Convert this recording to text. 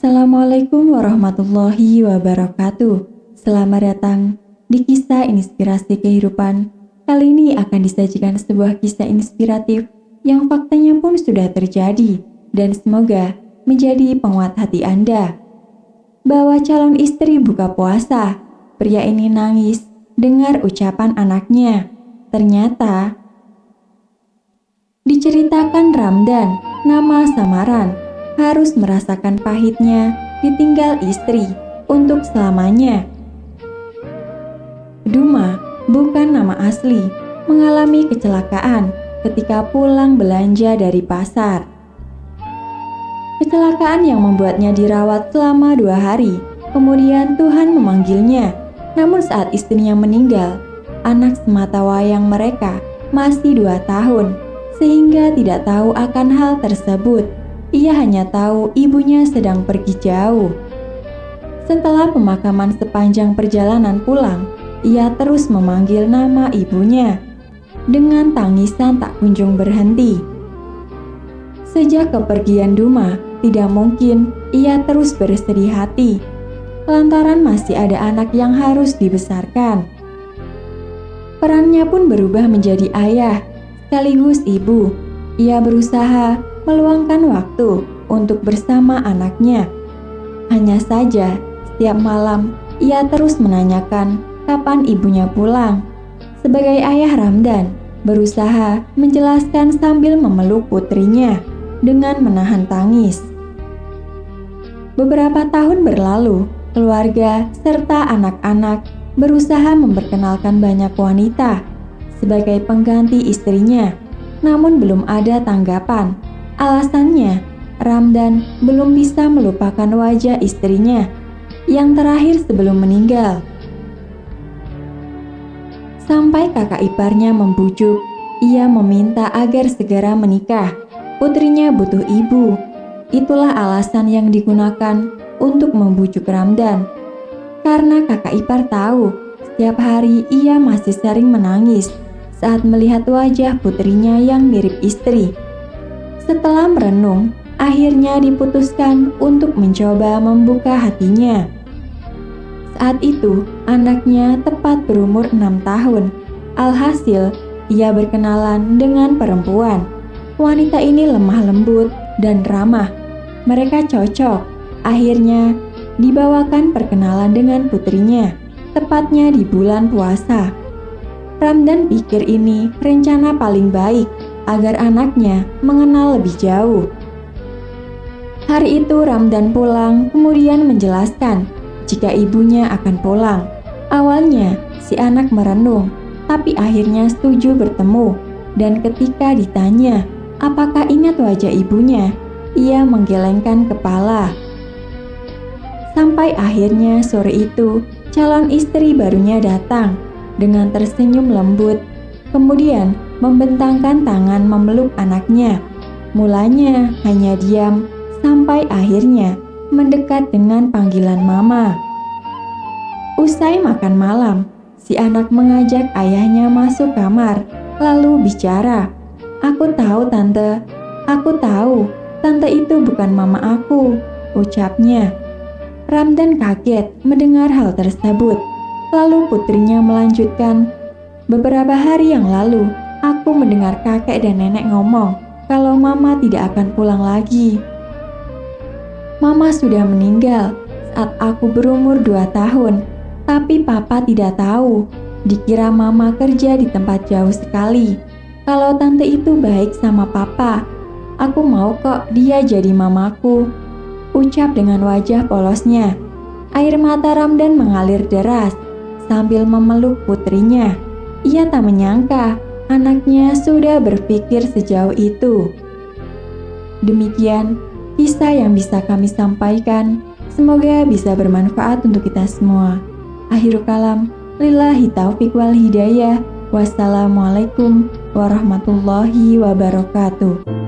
Assalamualaikum warahmatullahi wabarakatuh. Selamat datang di kisah inspirasi kehidupan. Kali ini akan disajikan sebuah kisah inspiratif yang faktanya pun sudah terjadi dan semoga menjadi penguat hati Anda. Bahwa calon istri buka puasa, pria ini nangis dengar ucapan anaknya. Ternyata diceritakan Ramdan, nama samaran, harus merasakan pahitnya ditinggal istri untuk selamanya. Duma, bukan nama asli, mengalami kecelakaan ketika pulang belanja dari pasar. Kecelakaan yang membuatnya dirawat selama 2 hari, kemudian Tuhan memanggilnya. Namun saat istrinya meninggal, anak sematawayang mereka masih 2 tahun, sehingga tidak tahu akan hal tersebut. Ia hanya tahu ibunya sedang pergi jauh. Setelah pemakaman sepanjang perjalanan pulang, ia terus memanggil nama ibunya dengan tangisan tak kunjung berhenti. Sejak kepergian Duma, tidak mungkin ia terus bersedih hati, lantaran masih ada anak yang harus dibesarkan. Perannya pun berubah menjadi ayah, sekaligus ibu. Ia berusaha meluangkan waktu untuk bersama anaknya. Hanya saja, setiap malam ia terus menanyakan kapan ibunya pulang. Sebagai ayah, Ramdan berusaha menjelaskan sambil memeluk putrinya dengan menahan tangis. Beberapa tahun berlalu, keluarga serta anak-anak berusaha memperkenalkan banyak wanita sebagai pengganti istrinya, namun belum ada tanggapan. Alasannya, Ramdan belum bisa melupakan wajah istrinya yang terakhir sebelum meninggal. Sampai kakak iparnya membujuk, ia meminta agar segera menikah. Putrinya butuh ibu. Itulah alasan yang digunakan untuk membujuk Ramdan. Karena kakak ipar tahu, setiap hari ia masih sering menangis saat melihat wajah putrinya yang mirip istri. Setelah merenung, akhirnya diputuskan untuk mencoba membuka hatinya. Saat itu, anaknya tepat berumur 6 tahun. Alhasil, ia berkenalan dengan perempuan. Wanita ini lemah lembut dan ramah. Mereka cocok. Akhirnya, dibawakan perkenalan dengan putrinya, tepatnya di bulan puasa. Ramdan pikir ini rencana paling baik agar anaknya mengenal lebih jauh. Hari itu Ramdan pulang kemudian menjelaskan jika ibunya akan pulang. Awalnya si anak merenung, tapi akhirnya setuju bertemu. Dan ketika ditanya apakah ingat wajah ibunya, ia menggelengkan kepala. Sampai akhirnya sore itu calon istri barunya datang dengan tersenyum lembut. Kemudian membentangkan tangan memeluk anaknya. Mulanya hanya diam, sampai akhirnya mendekat dengan panggilan mama. Usai makan malam, si anak mengajak ayahnya masuk kamar, lalu bicara, "Aku tahu tante, aku tahu, tante itu bukan mama aku," ucapnya. Ramdan kaget mendengar hal tersebut. Lalu putrinya melanjutkan, "Beberapa hari yang lalu, aku mendengar kakek dan nenek ngomong kalau mama tidak akan pulang lagi. Mama sudah meninggal saat aku berumur 2 tahun, tapi papa tidak tahu. Dikira mama kerja di tempat jauh sekali. Kalau tante itu baik sama papa, aku mau kok dia jadi mamaku," ucap dengan wajah polosnya. Air mata Ramdan mengalir deras sambil memeluk putrinya. Ia tak menyangka anaknya sudah berpikir sejauh itu. Demikian kisah yang bisa kami sampaikan. Semoga bisa bermanfaat untuk kita semua. Akhirul kalam, lillahi taufiq wal hidayah. Wassalamualaikum warahmatullahi wabarakatuh.